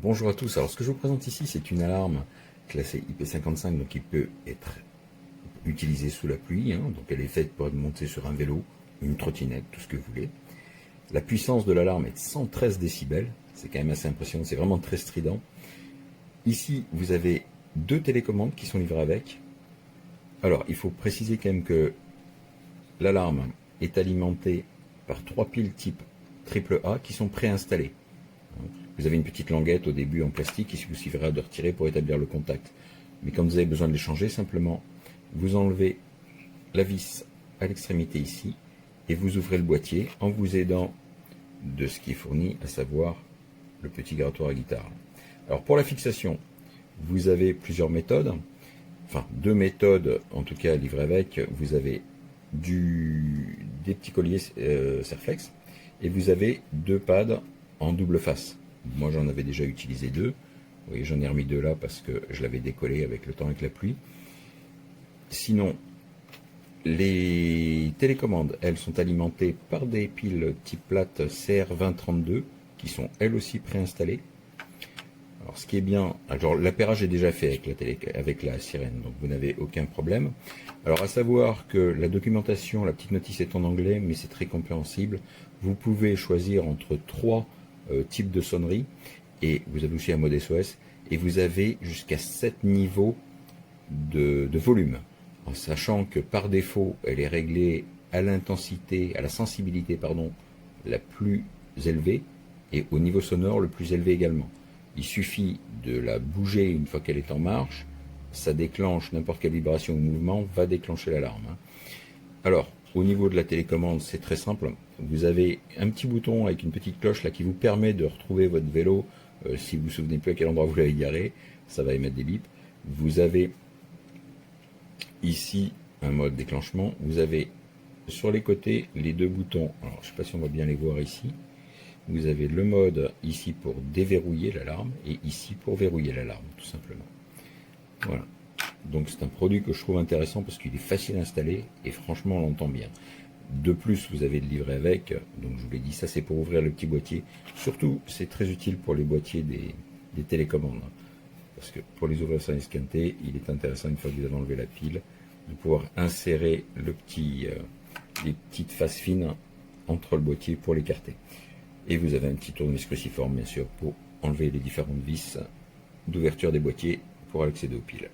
Bonjour à tous, alors ce que je vous présente ici c'est une alarme classée IP55, donc qui peut être utilisée sous la pluie, donc elle est faite pour être montée sur un vélo, une trottinette, tout ce que vous voulez. La puissance de l'alarme est de 113 décibels, c'est quand même assez impressionnant, c'est vraiment très strident. Ici vous avez deux télécommandes qui sont livrées avec. Alors il faut préciser quand même que l'alarme est alimentée par 3 piles type AAA qui sont préinstallées. Vous avez une petite languette au début en plastique, il vous suffira de retirer pour établir le contact. Mais quand vous avez besoin de les changer, simplement vous enlevez la vis à l'extrémité ici et vous ouvrez le boîtier en vous aidant de ce qui est fourni, à savoir le petit grattoir à guitare. Alors pour la fixation, vous avez plusieurs méthodes, enfin deux méthodes en tout cas livrées avec. Vous avez des petits colliers Serflex et vous avez deux pads en double face. Moi j'en avais déjà utilisé deux. Vous voyez, j'en ai remis deux là parce que je l'avais décollé avec le temps, avec la pluie. Sinon, les télécommandes, elles sont alimentées par des piles type plate CR2032 qui sont elles aussi préinstallées. Alors ce qui est bien, alors l'appairage est déjà fait avec la sirène, donc vous n'avez aucun problème. Alors à savoir que la documentation, la petite notice est en anglais, mais c'est très compréhensible. Vous pouvez choisir entre trois types de sonneries, et vous avez aussi un mode SOS, et vous avez jusqu'à 7 niveaux de volume, en sachant que par défaut, elle est réglée à l'intensité, à la sensibilité, pardon, la plus élevée, et au niveau sonore le plus élevé également. Il suffit de la bouger une fois qu'elle est en marche, ça déclenche n'importe quelle vibration ou mouvement, va déclencher l'alarme. Alors, au niveau de la télécommande, c'est très simple. Vous avez un petit bouton avec une petite cloche là qui vous permet de retrouver votre vélo si vous ne vous souvenez plus à quel endroit vous l'avez garé. Ça va émettre des bips. Vous avez ici un mode déclenchement. Vous avez sur les côtés les deux boutons. Alors, je ne sais pas si on va bien les voir ici. Vous avez le mode ici pour déverrouiller l'alarme et ici pour verrouiller l'alarme, tout simplement. Voilà. Donc c'est un produit que je trouve intéressant parce qu'il est facile à installer et franchement on l'entend bien. De plus vous avez le livret avec, donc je vous l'ai dit, ça c'est pour ouvrir le petit boîtier. Surtout c'est très utile pour les boîtiers des télécommandes. Parce que pour les ouvrir sans esquinter, il est intéressant une fois que vous avez enlevé la pile, de pouvoir insérer les petites faces fines entre le boîtier pour l'écarter. Et vous avez un petit tournevis cruciforme bien sûr pour enlever les différentes vis d'ouverture des boîtiers pour accéder aux piles.